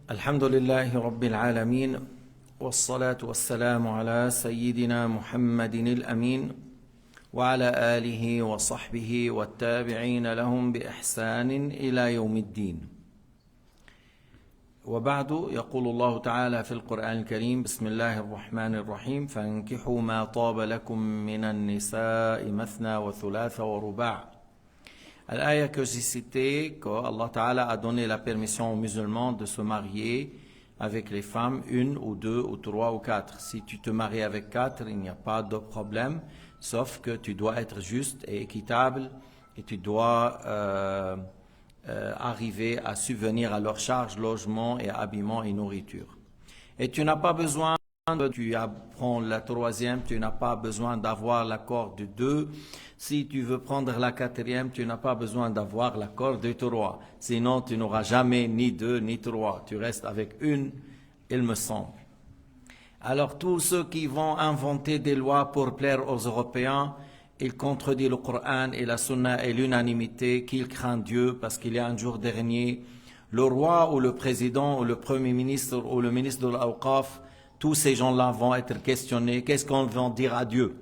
الحمد لله رب العالمين والصلاة والسلام على سيدنا محمد الأمين وعلى آله وصحبه والتابعين لهم بإحسان إلى يوم الدين. وبعد، يقول الله تعالى في القرآن الكريم: بسم الله الرحمن الرحيم فانكحوا ما طاب لكم من النساء مثنى وثلاث ورباع. L'ayah que j'ai citée, qu'Allah Ta'ala a donné la permission aux musulmans de se marier avec les femmes, une ou deux ou trois ou quatre. Si tu te maries avec quatre, il n'y a pas de problème, sauf que tu dois être juste et équitable et tu dois arriver à subvenir à leurs charges, logement et habillement et nourriture. Et tu n'as pas besoin, tu apprends la troisième, tu n'as pas besoin d'avoir l'accord de deux. Si tu veux prendre la quatrième, tu n'as pas besoin d'avoir l'accord de trois. Sinon, tu n'auras jamais ni deux ni trois. Tu restes avec une, il me semble. Alors, tous ceux qui vont inventer des lois pour plaire aux Européens, ils contredisent le Coran et la Sunna et l'unanimité, qu'ils craignent Dieu parce qu'il y a un jour dernier, le roi ou le président ou le premier ministre ou le ministre de l'Awqaf, tous ces gens-là vont être questionnés. Qu'est-ce qu'on va dire à Dieu?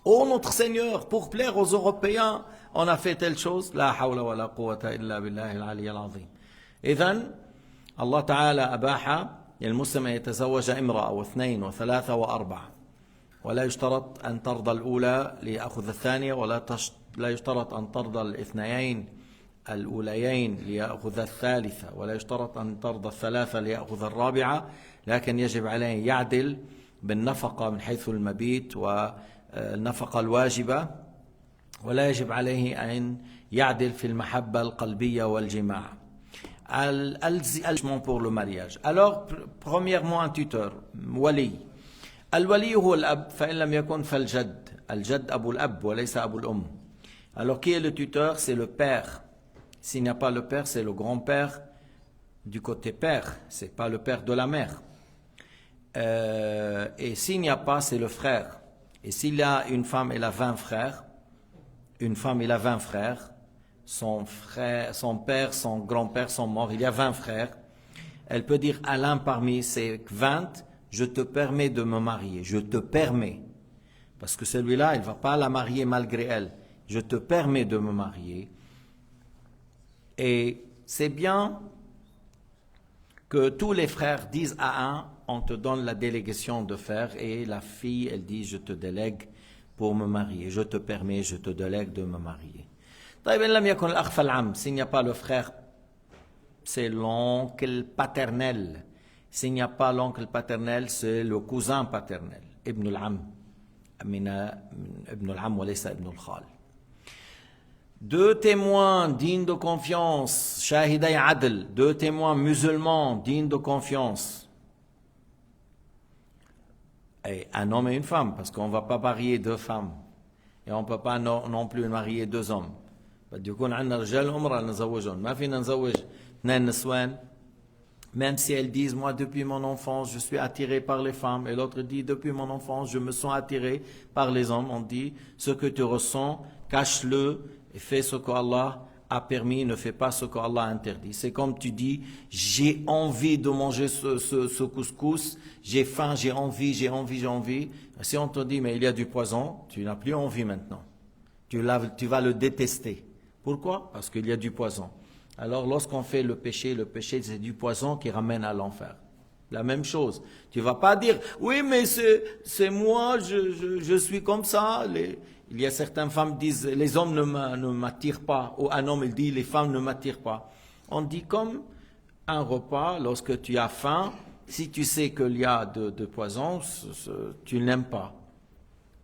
Oh notre Seigneur, pour plaire aux Européens, on a fait telle chose. La hawla wa la quwwata illa billahi al-ali al-azim. إذن الله تعالى أباح للمسلم أن يتزوج امرأة واثنين وثلاثة وأربعة، ولا يشترط أن ترضى الأولى ليأخذ الثانية، لا يشترط أن ترضى الاثنيين الأوليين ليأخذ الثالثة، ولا يشترط أن ترضى الثلاثة ليأخذ الرابعة، لكن يجب عليه يعدل بالنفقة من حيث المبيت والنفقة الواجبة، ولا يجب عليه أن يعدل في المحبة القلبية والجماع. L'engagement pour le mariage. Alors, premièrement, un tuteur, wali. الولي هو الأب فإن لم يكن فالجد. الجد أبو الأب وليس أبو الأم. Alors, qui est le tuteur? C'est le père. S'il n'y a pas le père, c'est le grand-père du côté père. C'est pas le père de la mère. Et s'il n'y a pas, c'est le frère. Et s'il a une femme, elle a 20 frères. Une femme, elle a 20 frères. Son père, son grand-père sont morts. Il y a 20 frères. Elle peut dire à l'un parmi ces 20, je te permets de me marier. Je te permets. Parce que celui-là, il ne va pas la marier malgré elle. Je te permets de me marier. Et c'est bien que tous les frères disent à un, on te donne la délégation de faire, et la fille, elle dit, je te délègue pour me marier, je te permets, je te délègue de me marier. S'il n'y a pas le frère, c'est l'oncle paternel. S'il n'y a pas l'oncle paternel, c'est le cousin paternel. Ibn al-Am. Ibn al-Am wa laysa Ibn al-Khal. Deux témoins dignes de confiance, shahiday adl, deux témoins musulmans dignes de confiance. Et un homme et une femme, parce qu'on ne va pas marier deux femmes. Et on ne peut pas non plus marier deux hommes. Même si elles disent, moi depuis mon enfance, je suis attiré par les femmes, et l'autre dit, depuis mon enfance, je me sens attiré par les hommes. On dit, ce que tu ressens, cache-le, et fais ce qu'Allah a permis, ne fais pas ce qu'Allah a interdit. C'est comme tu dis, j'ai envie de manger ce couscous, j'ai faim, j'ai envie. Si on te dit, mais il y a du poison, tu n'as plus envie maintenant. Tu vas le détester. Pourquoi? Parce qu'il y a du poison. Alors lorsqu'on fait le péché, c'est du poison qui ramène à l'enfer. La même chose. Tu ne vas pas dire, oui mais c'est moi, je suis comme ça. Il y a certaines femmes qui disent, les hommes ne m'attirent pas. Ou un homme il dit, les femmes ne m'attirent pas. On dit comme un repas, lorsque tu as faim, si tu sais qu'il y a de poison, tu n'aimes pas.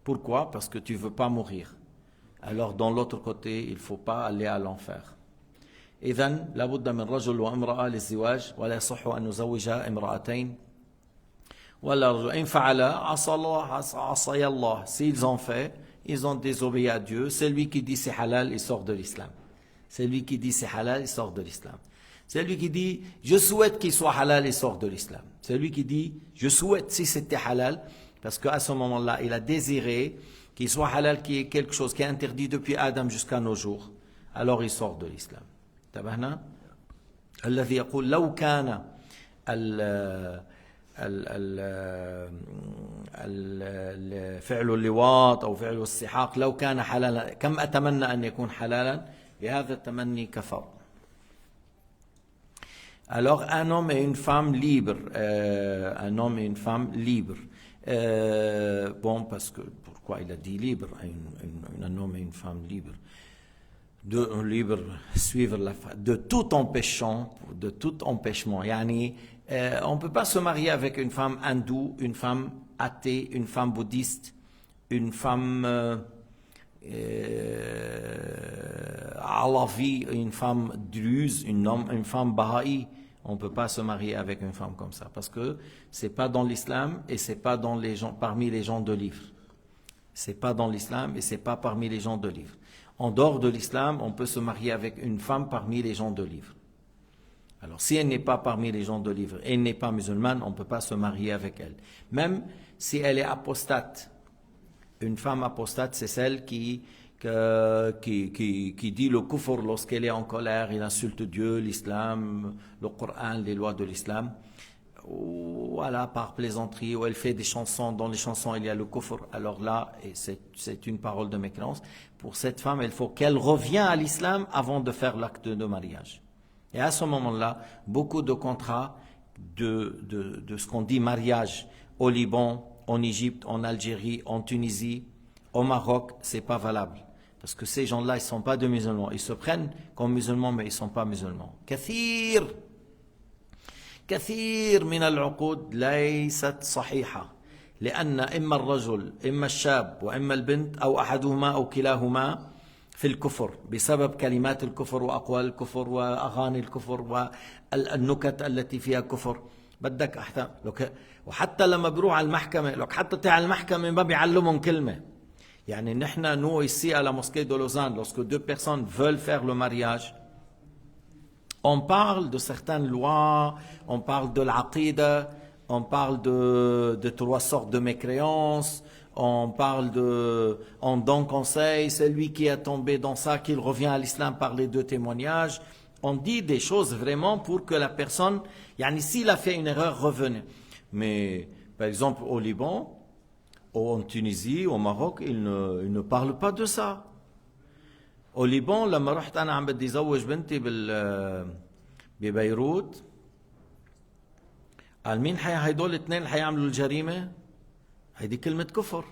Pourquoi? Parce que tu ne veux pas mourir. Alors dans l'autre côté, il ne faut pas aller à l'enfer. إذن لابد من رجل وامرأة للزواج ولا يصح أن نزوج امرأتين ولا رجل. إن فعل عصي الله. S'ils ont fait, ils ont désobéi à Dieu. Celui qui dit c'est halal, il sort de l'islam. Celui qui dit c'est halal, il sort de l'islam. Celui qui dit je souhaite qu'il soit halal, il sort de l'islam. Celui qui dit je souhaite si c'était halal, parce qu'à ce moment-là, il a désiré qu'il soit halal, qui est quelque chose qui est interdit depuis Adam jusqu'à nos jours, alors il sort de l'islam. انتبهنا؟ الذي يقول لو كان فعل اللواط أو فعل السحاق لو كان حلالا كم أتمنى أن يكون حلالا بهذا التمني كفر. Alors un homme et une femme libres, un homme et une femme libres. Bon, parce que pourquoi il a dit libre, un homme et une femme libres, libre suivre de tout empêchement. Yani, on ne peut pas se marier avec une femme hindoue, une femme athée, une femme bouddhiste, une femme alavi, une femme druze, une femme baha'i. On ne peut pas se marier avec une femme comme ça parce que c'est pas dans l'islam et c'est pas dans les gens, parmi les gens de livre. C'est pas dans l'islam et c'est pas parmi les gens de livre. En dehors de l'islam, on peut se marier avec une femme parmi les gens de livre. Alors, si elle n'est pas parmi les gens de livre et elle n'est pas musulmane, on ne peut pas se marier avec elle. Même si elle est apostate. Une femme apostate, c'est celle qui dit le kufr lorsqu'elle est en colère, il insulte Dieu, l'islam, le Coran, les lois de l'islam. Voilà, par plaisanterie, où elle fait des chansons, dans les chansons il y a le kufr. Alors là, c'est une parole de mécréance. Pour cette femme, il faut qu'elle revienne à l'islam avant de faire l'acte de mariage. Et à ce moment-là, beaucoup de contrats de ce qu'on dit mariage au Liban, en Égypte, en Algérie, en Tunisie, au Maroc, c'est pas valable. Parce que ces gens-là, ils sont pas de musulmans. Ils se prennent comme musulmans, mais ils sont pas musulmans. كثير من العقود ليست صحيحة لأن إما الرجل إما الشاب وإما البنت أو أحدهما أو كلاهما في الكفر بسبب كلمات الكفر وأقوال الكفر وأغاني الكفر والنكت التي فيها كفر. بدك وحتى لما بروح على المحكمة لك حتى تاع المحكمة ما بيعلمهم كلمة. يعني نحن nous ici à la mosquée de Lausanne, lorsque deux personnes veulent faire le mariage, on parle de certaines lois, on parle de l'aqida, on parle de trois sortes de mécréances, on donne conseil, c'est lui qui est tombé dans ça, qu'il revient à l'islam par les deux témoignages. On dit des choses vraiment pour que la personne, yani s'il a fait une erreur, revenez. Mais par exemple au Liban, en Tunisie, au Maroc, ils ne parlent pas de ça. Au Liban, لما رحت أنا عم بدي زوج بنتي ببيروت قال مين هيدول الاثنين اللي هيعملوا الجريمة؟ هيدي كلمة كفر.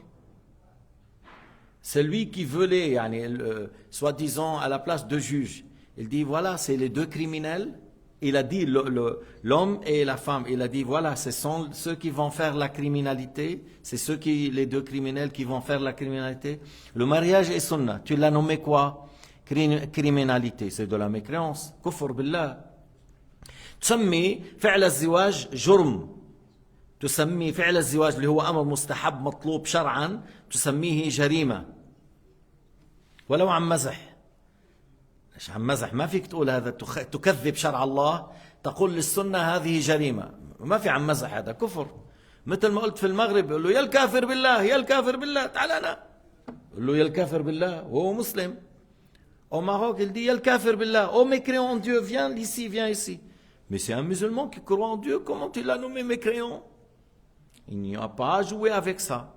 Celui qui voulait, يعني soi-disant à la place de juge, il dit voilà, c'est les deux criminels. Il a dit l'homme et la femme. Il a dit voilà, ce sont ceux qui vont faire la criminalité. C'est les deux criminels qui vont faire la criminalité. Le mariage est sunna. Tu l'as nommé quoi? Criminalité. C'est de la mécréance. Kufr billah. تسمي فعل الزواج جرم. تسمي فعل الزواج اللي هو أمر مستحب مطلوب شرعا تسميه جريمة. ولو عم مزح. ليش عم مزح؟ ما فيك تقول هذا تكذب شرع الله، تقول للسنة هذه جريمة. ما في عم مزح، هذا كفر. مثل ما قلت في المغرب يقول له يا الكافر بالله يا الكافر بالله تعال أنا. يقول له يا الكافر بالله وهو مسلم. Au Maroc, il dit, il y a le kafir billah. Oh, mécréant en Dieu, viens ici, viens ici. Mais c'est un musulman qui croit en Dieu, comment tu l'as nommé mécréant? Il n'y a pas à jouer avec ça.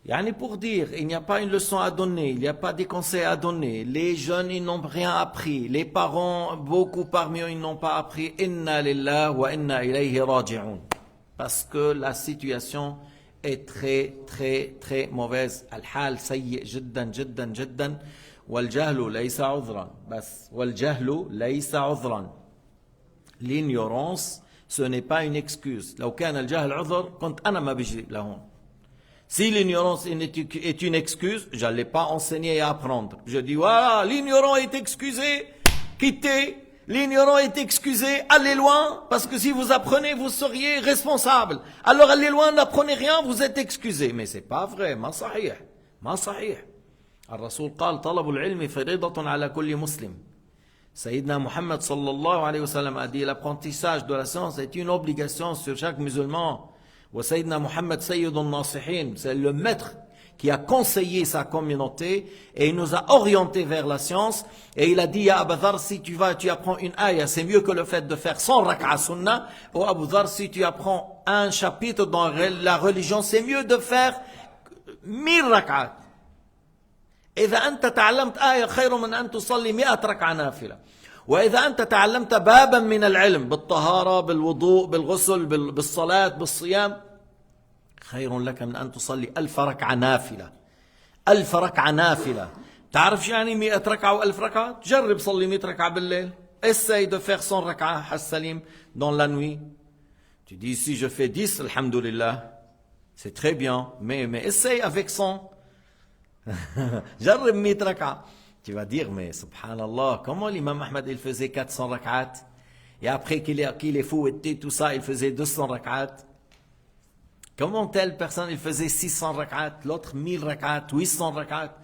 Yani pour dire, il n'y a pas une leçon à donner, il n'y a pas des conseils à donner. Les jeunes, ils n'ont rien appris. Les parents, beaucoup parmi eux, ils n'ont pas appris. Inna lillah wa inna ilayhi raji'un. Parce que la situation est très, très, très mauvaise. Al-hal sayyi jiddan, jiddan, jiddan. Wal-jahlu laysa udhran. Bas. Wal-jahlu laysa udhran. L'ignorance, ce n'est pas une excuse. لو كان الجهل عذر كنت أنا ما بيجي لهون. Si l'ignorance est une excuse, je n'allais pas enseigner et apprendre. Je dis, voilà, l'ignorant est excusé, quittez. L'ignorant est excusé, allez loin, parce que si vous apprenez, vous seriez responsable. Alors allez loin, n'apprenez rien, vous êtes excusé. Mais c'est pas vrai, ما صحيح, ما صحيح. الرسول قال طلب العلم فريضة على كل مسلم. Sayyidina Muhammad sallallahu alayhi wa sallam a dit, l'apprentissage de la science est une obligation sur chaque musulman. Wa Sayyidina Muhammad Sayyidun Nasihin, c'est le maître qui a conseillé sa communauté et il nous a orientés vers la science. Et il a dit, à Abu Dhar, si tu apprends une ayah, c'est mieux que le fait de faire 100 rak'a sunnah. Ou Abu Dhar, si tu apprends un chapitre dans la religion, c'est mieux de faire 1000 rak'at. إذا أنت تعلمت آية خير من أن تصلي 100 ركعة نافلة. وإذا أنت تعلمت بابا من العلم بالطهارة بالوضوء بالغسل بالصلاة بالصيام خير لك من أن تصلي 1000 ركعة نافلة. 1000 ركعة نافلة. تعرف يعني 100 ركعة و1000 ركعة؟ جرب صلي 100 ركعة بالليل. Essaye de faire 100 ركعة حسليم dans la nuit. Tu dis si je fais 10, alhamdoulilah, c'est très bien, mais essaye avec 100. جرب 100 ركعة. Tu vas dire, mais subhanallah, comment l'imam Ahmad il faisait 400 rak'at et après qu'il ait fouetté tout ça, il faisait 200 rak'at. Comment telle personne il faisait 600 rak'at, l'autre 1000 rak'at, 800 rak'at.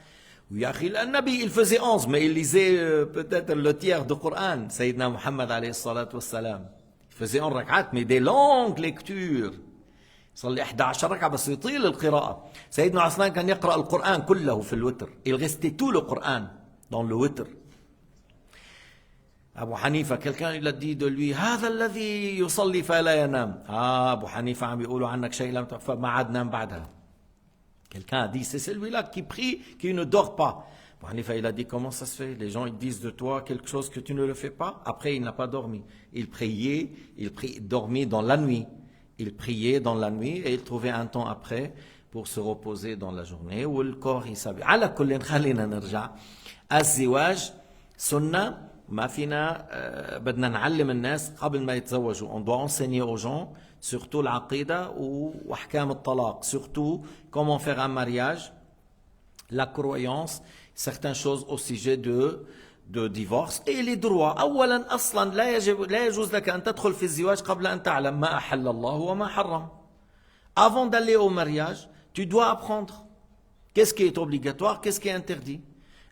Oui, le Nabi il faisait 11, mais il lisait peut-être le tiers du Coran, Sayyidina Muhammad alayhi salatu wassalam. Il faisait 1 rak'at, mais des longues lectures. صلي 11 ركعة بس يطيل القراءة. سيدنا عثمان كان يقرأ القرآن كله في الوتر. Il restait tout le Coran dans le witr. Abu Hanifa, quelqu'un il a dit de lui, هذا الذي يصلي فلا ينام. Abu Hanifa عم بيقولوا عنك شيء لم تفعل ما عاد نام بعدها. Quelqu'un a dit, c'est celui-là qui prie, qui ne dort pas. Abu Hanifa il a dit, comment ça se fait? Les gens ils disent de toi quelque chose que tu ne le fais pas. Après il n'a pas dormi. Il dormait dans la nuit. Il priait dans la nuit et il trouvait un temps après pour se reposer dans la journée où le corps il s'habille. على كل خلينا نرجع. الزواج سنة ما فينا بدنا نعلم الناس قبل ما يتزوجوا. On doit enseigner aux gens surtout العقيدة وأحكام الطلاق. Surtout comment faire un mariage, la croyance, certaines choses au sujet de divorce et les droits. أولا أصلا لا يجوز لك أن تدخل في الزواج قبل أن تعلم ما أحل الله وما حرم. Avant d'aller au mariage, tu dois apprendre qu'est-ce qui est obligatoire, qu'est-ce qui est interdit.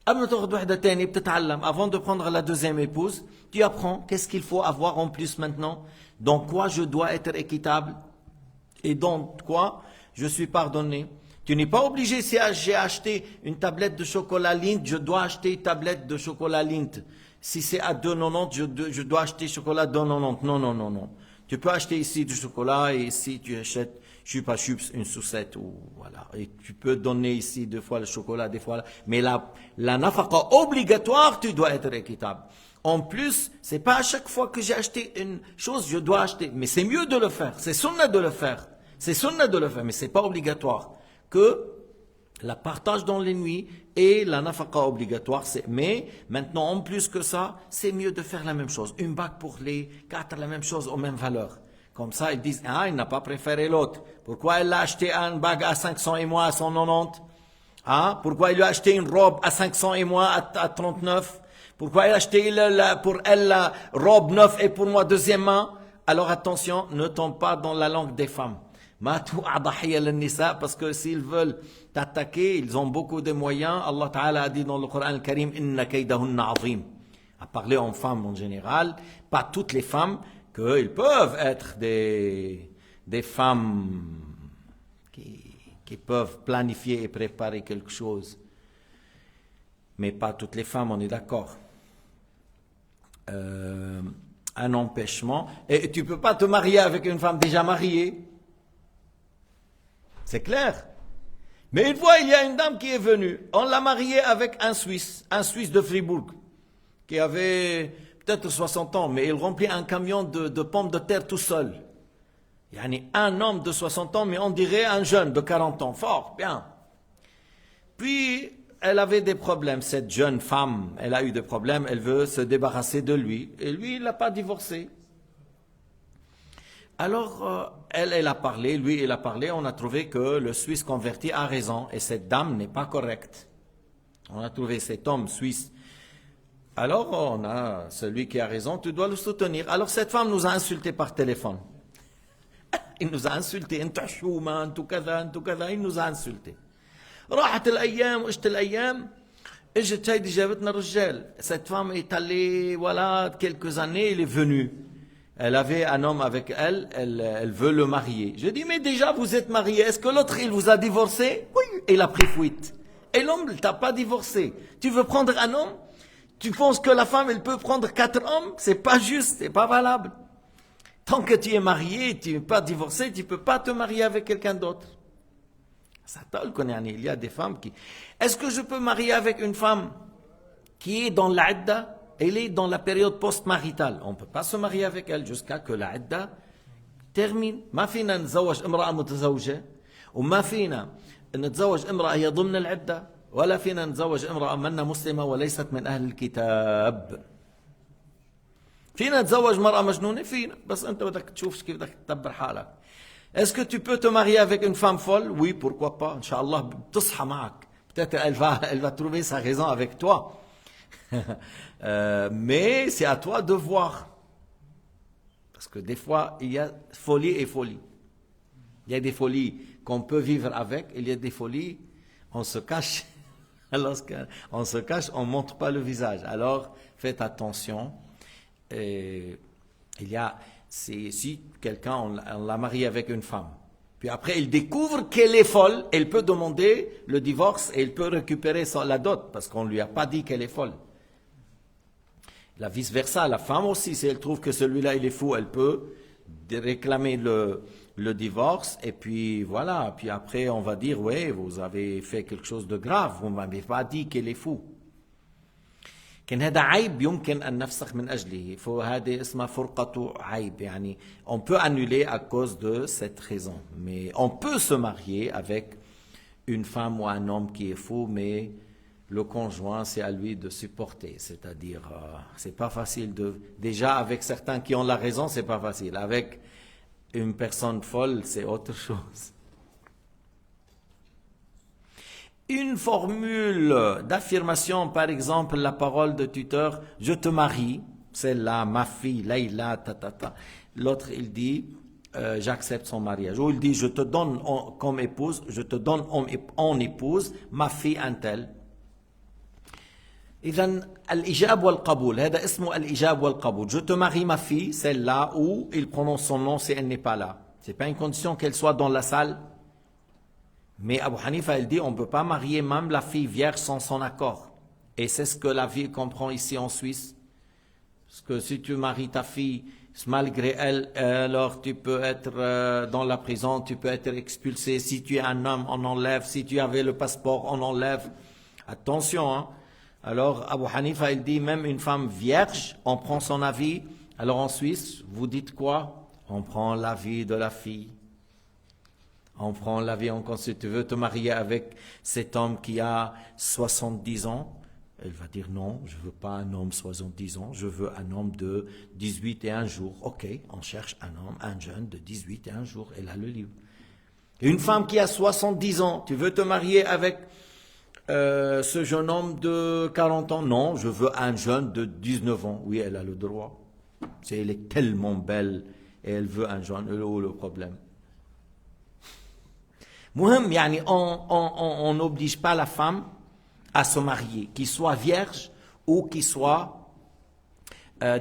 قبل تاخذ وحدة تانية بتتعلم. Avant de prendre la deuxième épouse, tu apprends qu'est-ce qu'il faut avoir en plus maintenant, dans quoi je dois être équitable et dans quoi je suis pardonné. Tu n'es pas obligé, si j'ai acheté une tablette de chocolat Lindt, je dois acheter une tablette de chocolat Lindt. Si c'est à 2,90, je dois acheter chocolat 2,90. Non. Tu peux acheter ici du chocolat et ici tu achètes chupa chups, une sucette ou voilà. Et tu peux donner ici 2 fois le chocolat, des fois. Mais la nafaqa obligatoire, tu dois être équitable. En plus, c'est pas à chaque fois que j'ai acheté une chose, je dois acheter. Mais c'est mieux de le faire. C'est sunnah de le faire. C'est sunnah de le faire, mais c'est pas obligatoire. Que la partage dans les nuits et la nafaqa obligatoire, mais maintenant en plus que ça, c'est mieux de faire la même chose. Une bague pour les 4, la même chose aux mêmes valeurs. Comme ça, ils disent, il n'a pas préféré l'autre. Pourquoi elle a acheté une bague à 500 et moi à 190? Pourquoi il a acheté une robe à 500 et moi à 39? Pourquoi il a acheté pour elle la robe neuve et pour moi deuxième main? Alors attention, ne tombe pas dans la langue des femmes. Parce que s'ils veulent t'attaquer, ils ont beaucoup de moyens. Allah Ta'ala a dit dans le Coran al-Karim, Inna kaydahunna azim. À parler en femmes en général, pas toutes les femmes, qu'ils peuvent être des femmes qui peuvent planifier et préparer quelque chose. Mais pas toutes les femmes, on est d'accord. Un empêchement. Et tu ne peux pas te marier avec une femme déjà mariée. C'est clair. Mais une fois, il y a une dame qui est venue. On l'a mariée avec un Suisse de Fribourg, qui avait peut-être 60 ans, mais il remplit un camion de pommes de terre tout seul. Il y a un homme de 60 ans, mais on dirait un jeune de 40 ans. Fort, bien. Puis, elle avait des problèmes. Cette jeune femme, elle a eu des problèmes. Elle veut se débarrasser de lui. Et lui, il n'a pas divorcé. Alors, elle a parlé, lui, il a parlé. On a trouvé que le Suisse converti a raison. Et cette dame n'est pas correcte. On a trouvé cet homme suisse. Alors, on a celui qui a raison, tu dois le soutenir. Alors, cette femme nous a insultés par téléphone. Il nous a insultés. Il nous a insultés. راحت الأيام وإجت الأيام إجت هيدي جابتنا الرجال. Cette femme est allée, voilà, quelques années, elle est venue. Elle avait un homme avec elle, elle veut le marier. Je dis, mais déjà vous êtes mariés, est-ce que l'autre il vous a divorcé? Oui, il a pris fuite. Et l'homme ne t'a pas divorcé. Tu veux prendre un homme? Tu penses que la femme elle peut prendre 4 hommes? C'est pas juste, c'est pas valable. Tant que tu es marié, tu n'es pas divorcé, tu ne peux pas te marier avec quelqu'un d'autre. Il y a des femmes qui... Est-ce que je peux marier avec une femme qui est dans l'idda? Elle est dans la période post-maritale. On ne peut pas se marier avec elle jusqu'à que l'idda termine. ما فينا نتزوج امرأة متزوجة وما فينا نتزوج امرأة هي ضمن العدة ولا فينا نتزوج امرأة منا مسلمة وليست من أهل الكتاب. فينا نتزوج مرأة مجنونة فينا بس أنت بدك تشوف كيف بدك تدبر حالك. Est-ce que tu peux te marier avec une femme folle? Oui, pourquoi pas. Inch'Allah, بتصحى معك. Peut-être elle va trouver sa raison avec toi. Mais c'est à toi de voir. Parce que des fois, il y a folie et folie. Il y a des folies qu'on peut vivre avec, il y a des folies, on se cache. Lorsqu'on se cache, on ne montre pas le visage. Alors, faites attention. Et il y a, si quelqu'un, on l'a marié avec une femme, puis après il découvre qu'elle est folle, elle peut demander le divorce et elle peut récupérer la dot, parce qu'on ne lui a pas dit qu'elle est folle. La vice-versa, la femme aussi, si elle trouve que celui-là il est fou, elle peut réclamer le divorce, et puis voilà, puis après on va dire, ouais, vous avez fait quelque chose de grave, vous ne m'avez pas dit qu'elle est fou. كان هذا عيب يمكن أن نفسخ من أجله فهذه اسمها فرقة عيب يعني on peut annuler à cause de cette raison mais on peut se marier avec une femme ou un homme qui est fou mais le conjoint c'est à lui de supporter c'est-à-dire c'est pas facile déjà avec certains qui ont la raison c'est pas facile avec une personne folle c'est autre chose. Une formule d'affirmation, par exemple, la parole de tuteur, je te marie, celle-là, ma fille, Laïla, ta. L'autre, il dit, j'accepte son mariage. Ou il dit, je te donne comme épouse, je te donne en épouse, ma fille un tel. إذن الإجاب والقبول هذا اسمه الإجاب والقبول. Je te marie ma fille, celle-là où il prononce son nom si elle n'est pas là. C'est pas une condition qu'elle soit dans la salle. Mais Abu Hanifa, il dit, on ne peut pas marier même la fille vierge sans son accord. Et c'est ce que la vie comprend ici en Suisse. Parce que si tu maries ta fille, malgré elle, alors tu peux être dans la prison, tu peux être expulsé. Si tu es un homme, on enlève. Si tu avais le passeport, on enlève. Attention, hein. Alors Abu Hanifa, il dit, même une femme vierge, on prend son avis. Alors en Suisse, vous dites quoi? On prend l'avis de la fille. On prend l'avis, si tu veux te marier avec cet homme qui a 70 ans, elle va dire non, je ne veux pas un homme de 70 ans, je veux un homme de 18 et 1 jours. Ok, on cherche un homme, un jeune de 18 et 1 jours, elle a le livre. Une femme qui a 70 ans, tu veux te marier avec ce jeune homme de 40 ans? Non, je veux un jeune de 19 ans. Oui, elle a le droit. Elle est tellement belle et elle veut un jeune, elle a le problème. On n'oblige pas la femme à se marier, qu'il soit vierge ou qu'il soit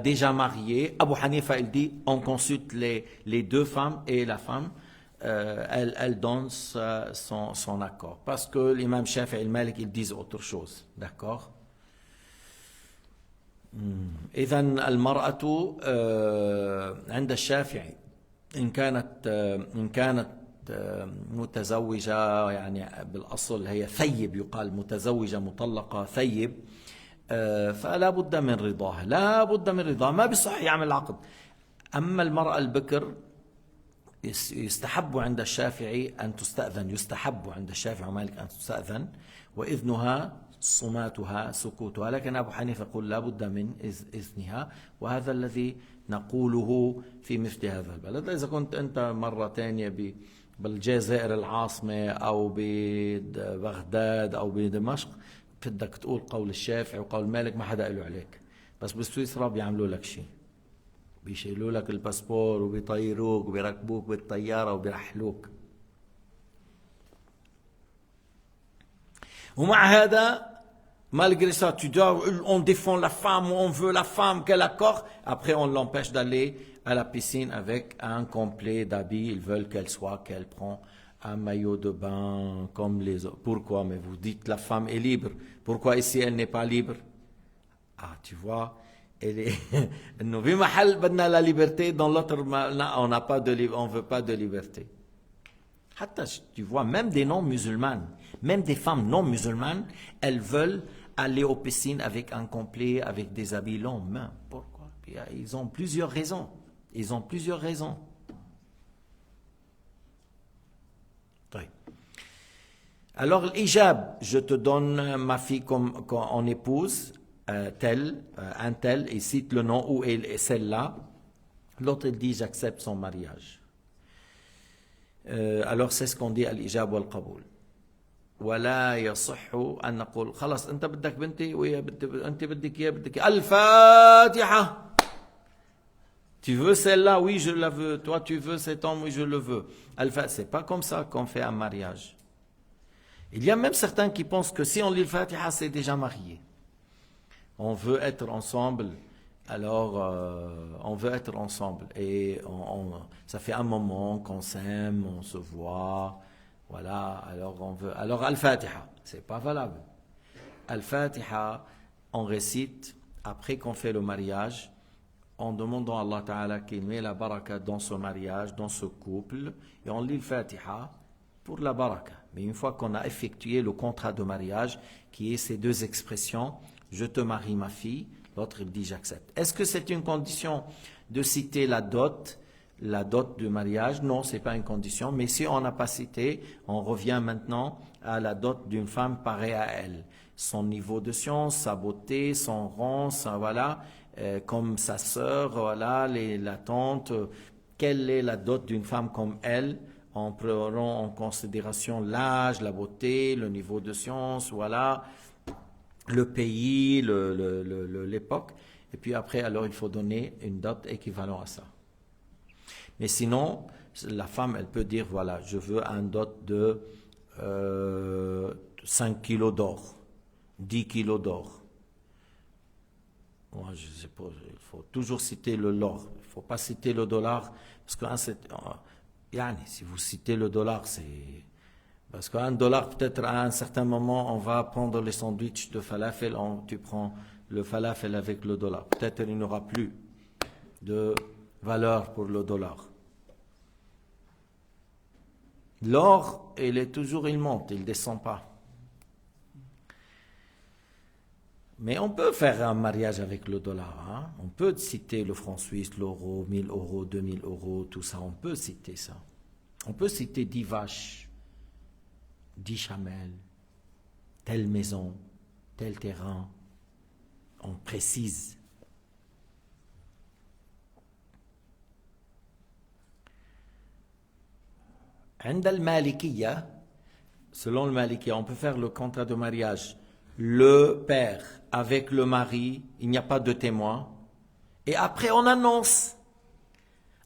déjà marié. Abu Hanifa, il dit, on consulte les deux femmes et la femme, elle donne son accord. Parce que l'imam Shafi'i et le Malik, ils disent autre chose. D'accord? إذن المرأة عند الشافعي إن كانت متزوجة يعني بالأصل هي ثيب يقال متزوجة مطلقة ثيب فلا بد من رضاها لا بد من رضاها ما بصح يعمل عقد. أما المرأة البكر يستحب عند الشافعي أن تستأذن يستحب عند الشافعي ومالك أن تستأذن وإذنها صماتها سكوتها لكن أبو حنيفة يقول لا بد من إذنها وهذا الذي نقوله في مثل هذا البلد. إذا كنت أنت مرة ثانية بالجزائر العاصمة أو ببغداد أو بدمشق بدك تقول قول الشافعي وقول مالك ما حدا قاله عليك بس بسويسرا بيعملوا لك شيء بيشيلوا لك الباسبور وبيطيروك وبيركبوك بالطيارة وبيرحلوك. ومع هذا Malgré ça, on défend la femme, on veut la femme, quel accord. Après, on l'empêche d'aller à la piscine avec un complet d'habits. Ils veulent qu'elle prend un maillot de bain comme les autres. Pourquoi? Mais vous dites la femme est libre. Pourquoi ici elle n'est pas libre? Ah, tu vois, elle est. Nous vivons la liberté, dans l'autre, on n'a pas de, on veut pas de liberté. Tu vois, même des non-musulmanes, même des femmes non-musulmanes, elles veulent aller aux piscines avec un complet, avec des habits longs. Mais pourquoi? Ils ont plusieurs raisons. Ils ont plusieurs raisons. Alors, l'hijab, je te donne ma fille en épouse, un tel, il cite le nom où elle est celle-là. L'autre, il dit, j'accepte son mariage. Alors, c'est ce qu'on dit à l'hijab ou al-qaboul. ولا يصح أن نقول خلاص أنت بدك بنتي وهي أنت بدك إياه بدك الفاتحة. Tu veux celle-là? Oui, je la veux. Toi, tu veux cet homme? Oui, je le veux. C'est pas comme ça qu'on fait un mariage. Il y a même certains qui pensent que si on lit le Fatiha, c'est déjà marié. On veut être ensemble, alors on veut être ensemble. Et ça fait un moment qu'on s'aime, on se voit. Voilà, alors on veut. Alors Al-Fatiha, c'est pas valable. Al-Fatiha, on récite après qu'on fait le mariage, en demandant à Allah Ta'ala qu'il met la baraka dans ce mariage, dans ce couple, et on lit le Fatiha pour la baraka. Mais une fois qu'on a effectué le contrat de mariage, qui est ces deux expressions, je te marie ma fille, l'autre il dit j'accepte. Est-ce que c'est une condition de citer la dot du mariage? Non, c'est pas une condition, mais si on n'a pas cité, on revient maintenant à la dot d'une femme pareille à elle. Son niveau de science, sa beauté, son rang, voilà, comme sa sœur, voilà, la tante. Quelle est la dot d'une femme comme elle? On prend en considération l'âge, la beauté, le niveau de science, voilà, le pays, l'époque. Et puis après, alors, il faut donner une dot équivalente à ça. Mais sinon, la femme, elle peut dire, voilà, je veux un dot de 5 kilos d'or, 10 kilos d'or. Moi, je sais pas, il faut toujours citer l'or. Il ne faut pas citer le dollar, parce que si vous citez le dollar, c'est... Parce qu'un dollar, peut-être à un certain moment, on va prendre les sandwichs de falafel, tu prends le falafel avec le dollar. Peut-être il n'y aura plus de valeur pour le dollar. L'or, il monte, il ne descend pas. Mais on peut faire un mariage avec le dollar. Hein? On peut citer le franc suisse, l'euro, 1000 euros, 2000 euros, tout ça. On peut citer ça. On peut citer 10 vaches, 10 chamelles, telle maison, tel terrain. On précise. عند المالكية, selon le Malikiya, on peut faire le contrat de mariage. Le père avec le mari, il n'y a pas de témoin. Et après, on annonce.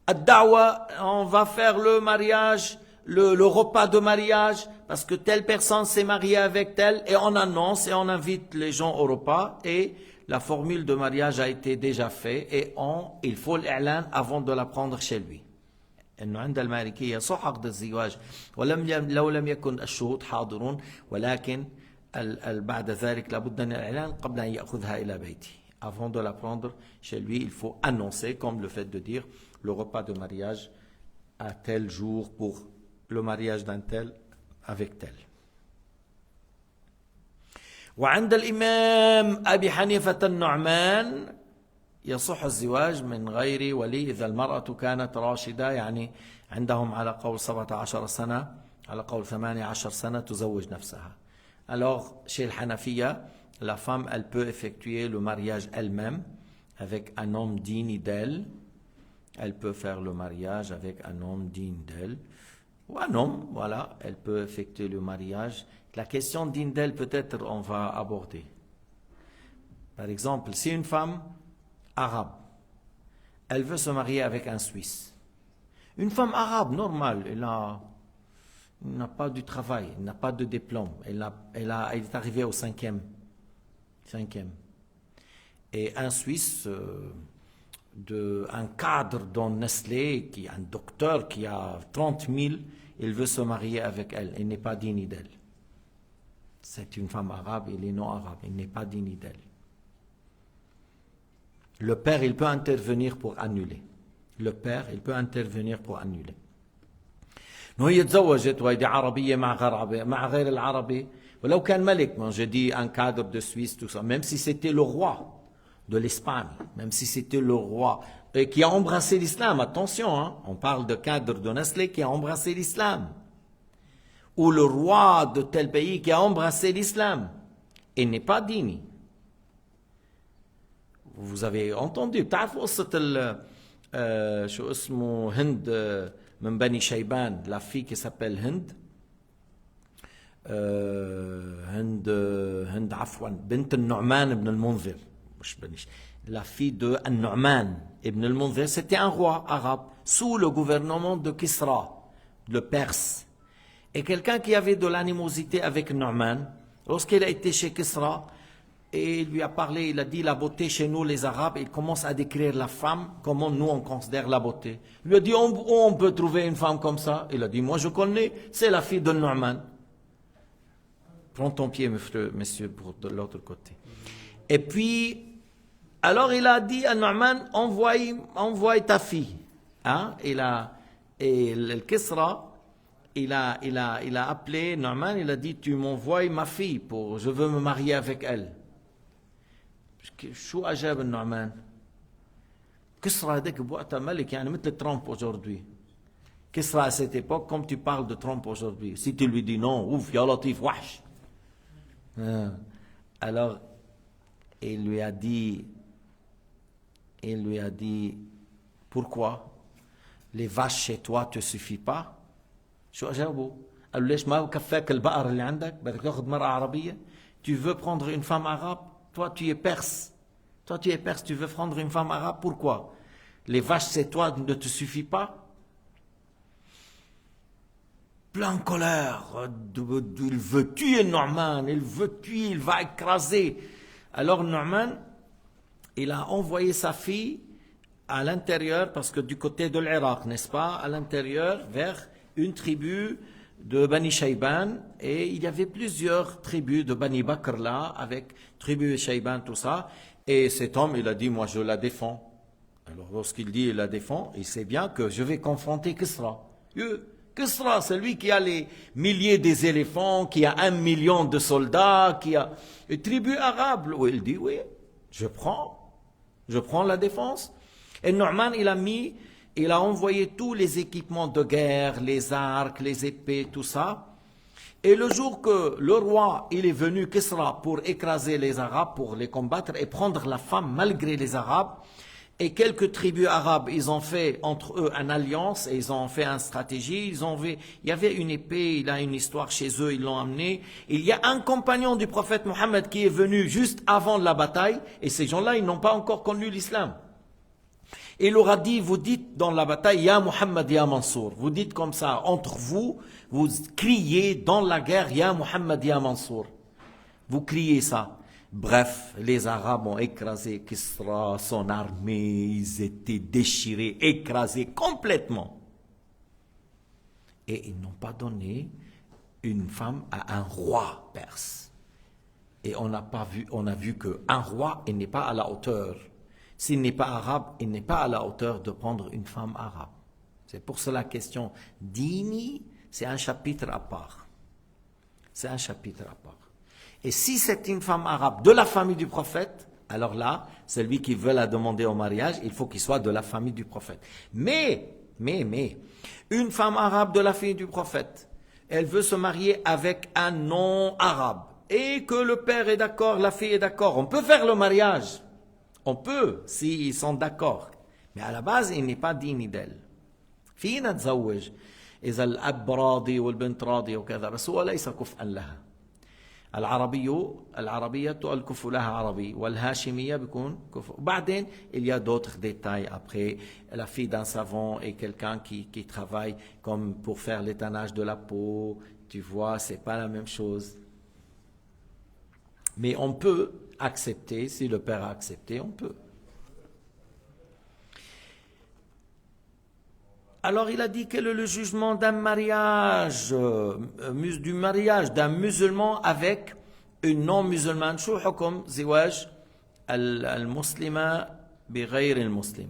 Ad-Dawa, on va faire le mariage, le repas de mariage, parce que telle personne s'est mariée avec telle, et on annonce et on invite les gens au repas, et la formule de mariage a été déjà faite, et il faut l'i'lan avant de la prendre chez lui. إنه عند المالكية صح عقد الزواج لو لم يكن الشهود حاضرون ولكن بعد ذلك لابد من الإعلان قبل أن يأخذها إلى بيته. Avant de la prendre chez lui, il faut annoncer, comme le fait de dire le repas de mariage à tel jour pour le mariage d'un tel avec tel. وعند الإمام أبي حنيفة النعمان يصح الزواج من غير ولي إذا المرأة كانت راشدة, يعني عندهم على قول 17 سنة, على قول 18 سنة تزوج نفسها. Alors, chez le Hanafiya, la femme, elle peut effectuer le mariage elle-même avec un homme digne d'elle. Elle peut faire le mariage avec un homme digne d'elle. Ou un homme, voilà, elle peut effectuer le mariage. La question digne d'elle, peut-être, on va aborder. Par exemple, si une femme arabe, elle veut se marier avec un Suisse. Une femme arabe, normale, elle n'a pas du travail, elle n'a pas de diplôme, elle est arrivée au 5e 5e. Et un Suisse, un cadre dans Nestlé, qui est un docteur qui a 30 000, il veut se marier avec elle. Il n'est pas digne d'elle. C'est une femme arabe, il est non arabe, il n'est pas digne d'elle. Le père, il peut intervenir pour annuler. Le père, il peut intervenir pour annuler. وهي تزوجت وهيدي عربية مع غير العربي ولو كان ملك, moi je dis un cadre de Suisse, tout ça, même si c'était le roi de l'Espagne, même si c'était le roi qui a embrassé l'islam, attention, hein, on parle de cadre de Nestlé qui a embrassé l'islam, ou le roi de tel pays qui a embrassé l'islam, il n'est pas digne. Vous avez entendu, تعرفوا قصة شو اسمه هند من بني شيبان, la fille qui s'appelle Hind, هند عفوا بنت النعمان بن المنذر, مش بنيش, la fille de An-Nu'man ibn al-Munzir, c'était un roi arabe sous le gouvernement de Kisra, le Perse. Et quelqu'un qui avait de l'animosité avec Nu'man, lorsqu'il a été chez Kisra, et il lui a parlé, il a dit la beauté chez nous les Arabes, il commence à décrire la femme, comment nous on considère la beauté. Il lui a dit on peut trouver une femme comme ça. Il a dit moi je connais, c'est la fille de Nu'man. Prends ton pied monsieur pour de l'autre côté. Et puis, alors il a dit à Nu'man, envoie ta fille. Hein? Et le Kisra, il a appelé Nu'man, il a dit tu m'envoies ma fille, je veux me marier avec elle. شو أجاب النعمان؟ كسرى هذاك بوقتها ملك يعني مثل Trump aujourd'hui. كسرى à cette époque comme tu parles de Trump aujourd'hui. Si tu lui dis non, ouf, ya latif, wahsh. Alors, il lui a dit, pourquoi les vaches chez toi te suffit pas? شو أجابه؟ قال له ليش ما كفاك البقر اللي عندك؟ بدك تاخذ مرأة عربية؟ Tu veux prendre une femme arabe? Toi, tu es perse. Tu veux prendre une femme arabe, pourquoi? Les vaches, c'est toi, ne te suffit pas? Plein de colère. Il veut tuer Nu'man, il va écraser. Alors Nu'man, il a envoyé sa fille à l'intérieur, parce que du côté de l'Irak, n'est-ce pas? À l'intérieur, vers une tribu de Bani Shayban, et il y avait plusieurs tribus de Bani Bakr là, avec tribu Shayban, tout ça, et cet homme, il a dit, moi je la défends. Alors lorsqu'il dit, il la défend, il sait bien que je vais confronter Kisra. Kisra, c'est lui qui a les milliers des éléphants, qui a 1 million de soldats, qui a une tribu arabe, où il dit, oui, je prends la défense. Et Nu'man, il a envoyé tous les équipements de guerre, les arcs, les épées, tout ça. Et le jour que le roi, il est venu, Kisra, pour écraser les Arabes, pour les combattre et prendre la femme malgré les Arabes, et quelques tribus arabes, ils ont fait entre eux une alliance, et ils ont fait une stratégie, il y avait une épée, il a une histoire chez eux, ils l'ont amené. Il y a un compagnon du prophète Mohammed qui est venu juste avant la bataille, et ces gens-là, ils n'ont pas encore connu l'islam. Il leur a dit, vous dites dans la bataille, Ya Muhammad, Ya Mansour. Vous dites comme ça, entre vous, vous criez dans la guerre, Ya Muhammad, Ya Mansour. Vous criez ça. Bref, les Arabes ont écrasé Kisra, son armée, ils étaient déchirés, écrasés complètement. Et ils n'ont pas donné une femme à un roi perse. Et on a vu qu'un roi, il n'est pas à la hauteur. S'il n'est pas arabe, il n'est pas à la hauteur de prendre une femme arabe. C'est pour cela la question dini, c'est un chapitre à part. C'est un chapitre à part. Et si c'est une femme arabe de la famille du prophète, alors là, celui qui veut la demander au mariage, il faut qu'il soit de la famille du prophète. Mais, une femme arabe de la famille du prophète, elle veut se marier avec un non-arabe, et que le père est d'accord, la fille est d'accord, on peut faire le mariage. On peut, s'ils sont d'accord. Mais à la base, il n'est pas digne d'elle. فينا نتزوج إذا الأب راضي والبنت راضية وكذا بس هو ليس كفءا لها. العربية الكفء لها عربي والهاشمية بيكون كفء. وبعدين il y a d'autres détails après. La fille d'un savant est quelqu'un qui travaille comme pour faire l'étannage de la peau. Tu vois, c'est pas la même chose. Mais on peut accepté, si le père a accepté, on peut. Alors il a dit quel est le jugement d'un mariage, du mariage d'un musulman avec une non-musulmane. شو حكم زواج المسلمة بغير المسلم؟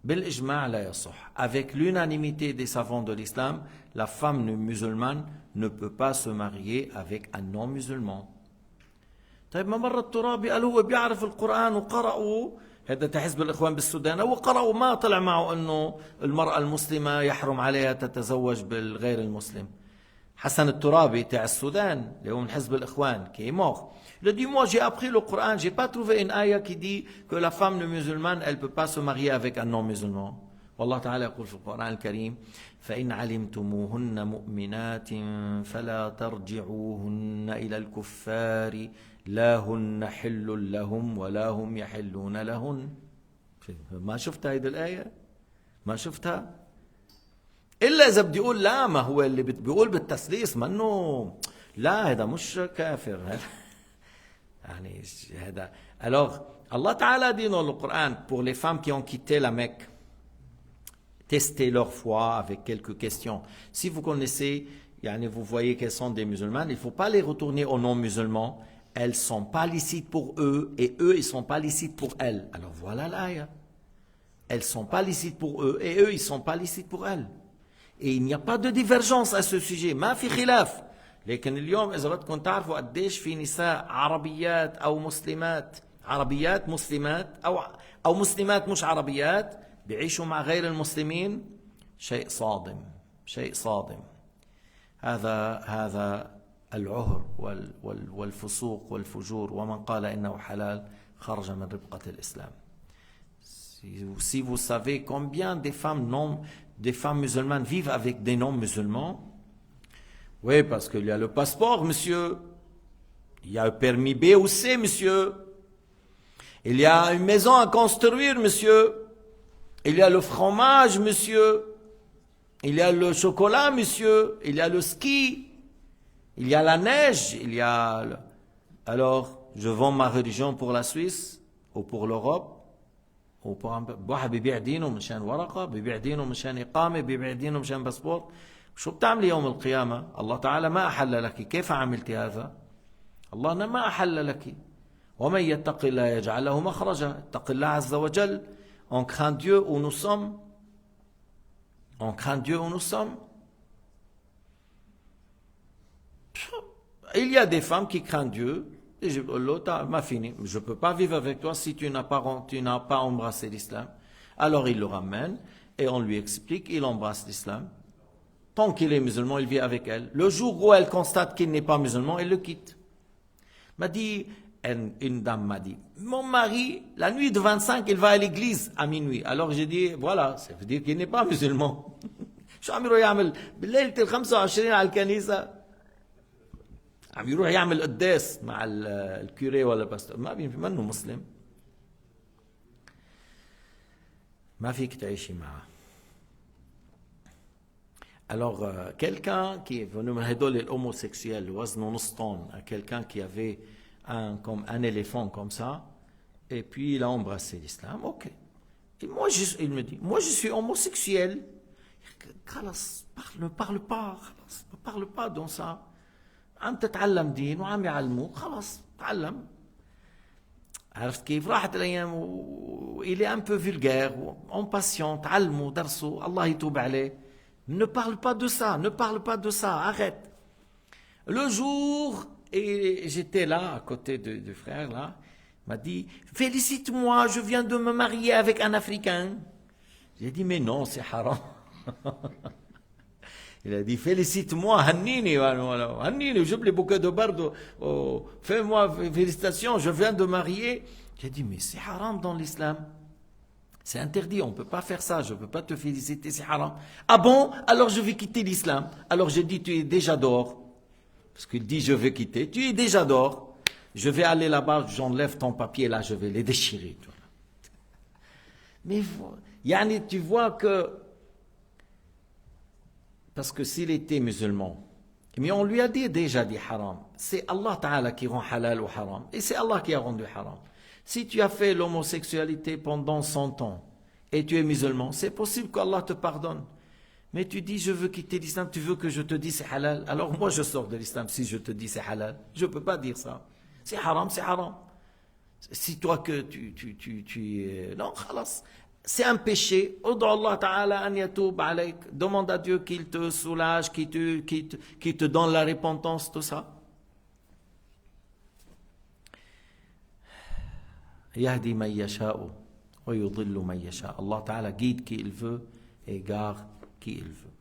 بالإجماع لا يصح. Avec l'unanimité des savants de l'islam, la femme musulmane ne peut pas se marier avec un non-musulman. طيب ما مرة الترابي قال هو بيعرف القرآن وقرأوا هذا حزب الإخوان بالسودان وقرأوا ما طلع معه أنه المرأة المسلمة يحرم عليها تتزوج بالغير المسلم. Hassan al-Turabi était à Soudan, il est حزب الإخوان, qui est mort. Il a dit, moi j'ai appris le Coran, j'ai pas trouvé une ayah qui dit que la femme musulmane, elle peut pas se marier avec un non-musulman. والله تعالى يقول في القرآن الكريم فإن علمتموهن مؤمنات فلا ترجعوهن إلى الكفار لا هن حل لهم ولا هم يحلون لهن. ما شفتها هيدي الآية؟ ما شفتها؟ إلا إذا بدي أقول لا، ما هو اللي بيقول بالتسليس منه لا، هذا مش كافر يعني هذا. Alors Allah Ta'ala dit dans le Coran pour les femmes qui ont quitté la Mecque, tester leur foi avec quelques questions. Si vous connaissez, vous voyez qu'elles sont des musulmanes, il ne faut pas les retourner aux non-musulmans. Elles ne sont pas licites pour eux et eux, ils ne sont pas licites pour elles. Alors voilà l'aya. Elles ne sont pas licites pour eux et eux, ils ne sont pas licites pour elles. Et il n'y a pas de divergence à ce sujet. ما في خلاف. لكن اليوم إذا بدكم تعرفوا قديش في نساء عربيات أو مسلمات، عربيات مسلمات أو مسلمات مش عربيات بيعيشوا مع غير المسلمين، شيء صادم، شيء صادم. هذا العهر والفسوق والفجور، ومن قال إنه حلال خرج من ربقة الإسلام. Si vous savez combien des femmes musulmanes vivent avec des non-musulmans, oui, parce qu'il y a le passeport, monsieur, il y a un permis B ou C, monsieur, il y a une maison à construire, monsieur, il y a le fromage, monsieur, il y a le chocolat, monsieur, il y a le ski, il y a la neige, il y a... Alors, je vends ma religion pour la Suisse ou pour l'Europe. واحد بيبيع دينه مشان ورقة، بيبيع دينه مشان إقامة، بيبيع دينه مشان باسبور. شو بتعملي يوم القيامة؟ الله تعالى ما أحل لك. كيف عملت هذا؟ الله ما أحل لك. ومن يتق الله يجعل له مخرجا. اتق الله عز وجل. On craint Dieu où nous sommes. On craint Dieu où nous sommes. Il y a des femmes qui craignent Dieu. Et l'autre m'a fini. Je ne peux pas vivre avec toi si tu n'as pas embrassé l'islam. Alors il le ramène et on lui explique, il embrasse l'islam. Tant qu'il est musulman, il vit avec elle. Le jour où elle constate qu'il n'est pas musulman, elle le quitte. M'a dit, une dame m'a dit, mon mari, la nuit de 25, il va à l'église à minuit. Alors j'ai dit, voilà, ça veut dire qu'il n'est pas musulman. شو عم يروح يعمل بالليلة ال 25 على الكنيسة؟ عم يروح يعمل قداس مع الكوري ولا باستور، ما بينفع، منه مسلم. ما فيك تعيشي معه. Alors, quelqu'un qui est venu من هدول الهوموسيكسويل وزنه نص طن, quelqu'un qui avait comme un éléphant comme ça, et puis il a embrassé l'islam, ok. Et moi, il me dit, moi je suis homosexuel. خلاص, ne parle pas dans ça. عم تتعلم دين وعم يعلموك، خلاص تعلم. عرفت كيف؟ راحت الايام وإلي un peu vulgaire, en patient, تعلموا درسوا، الله يتوب عليه. Ne parle pas de ça, arrête. Le jour, et j'étais là à côté du frère là, il m'a dit, félicite-moi, je viens de me marier avec un Africain. J'ai dit, mais non, c'est haram. Il a dit, félicite-moi, hannini, je les bouquets de bardo, fais-moi félicitations, je viens de marier. J'ai dit, mais c'est haram dans l'islam. C'est interdit, on ne peut pas faire ça, je ne peux pas te féliciter, c'est haram. Ah bon? Alors je vais quitter l'islam. Alors j'ai dit, tu es déjà dehors. Parce qu'il dit, je vais quitter, tu es déjà dehors. Je vais aller là-bas, j'enlève ton papier là, je vais les déchirer. Mais tu vois que... Parce que s'il était musulman, Mais on lui a déjà dit haram. C'est Allah Ta'ala qui rend halal ou haram. Et c'est Allah qui a rendu haram. Si tu as fait l'homosexualité pendant 100 ans et tu es musulman, c'est possible qu'Allah te pardonne. Mais tu dis, je veux quitter l'islam, tu veux que je te dise c'est halal. Alors moi je sors de l'islam si je te dis c'est halal. Je ne peux pas dire ça. C'est haram, c'est haram. Si toi que tu non, khalas. C'est un péché. Allah Ta'ala an yatoub alayk. Demande à Dieu qu'il te soulage, qu'il te donne la repentance, tout ça. Yahdi man yasha'u wa yudillu man yasha'. Allah Ta'ala guide qui il veut et égare qui il veut.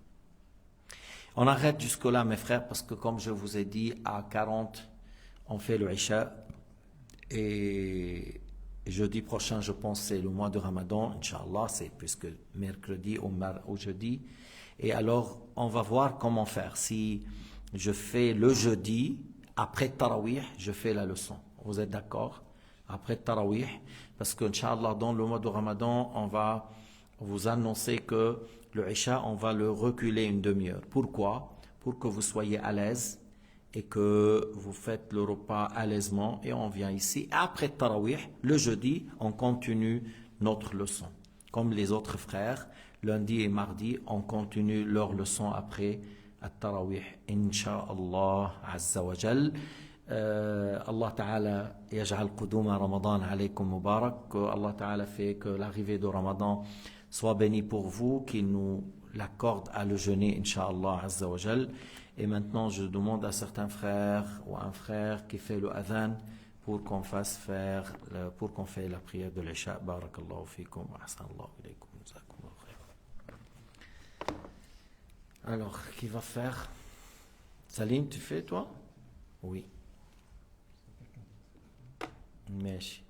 On arrête jusque-là, mes frères, parce que comme je vous ai dit, à 40, on fait le Isha. Et jeudi prochain, je pense, c'est le mois de Ramadan, Inch'Allah, c'est puisque mercredi ou jeudi. Et alors, on va voir comment faire. Si je fais le jeudi, après Tarawih, je fais la leçon. Vous êtes d'accord? Après Tarawih, parce que, Inch'Allah, dans le mois de Ramadan, on va vous annoncer que le Isha, on va le reculer une demi-heure. Pourquoi? Pour que vous soyez à l'aise et que vous faites le repas à l'aisement et on vient ici. Après Tarawih, le jeudi, on continue notre leçon. Comme les autres frères, lundi et mardi, on continue leur leçon après Tarawih. Inch'Allah Azza wa Jal. Allah Ta'ala yaj'al quduma Ramadan alaykum mubarak. Que Allah Ta'ala fait que l'arrivée de Ramadan soit bénie pour vous, qu'il nous l'accorde à le jeûner, Inch'Allah Azza wa Jal. Et maintenant, je demande à certains frères ou à un frère qui fait le adhan pour qu'on fasse pour qu'on fasse la prière de l'Isha. Barakallahu fikum wa ahsanallahu ilaykum. Alors, qui va faire? Salim, tu fais toi? Oui. Merci.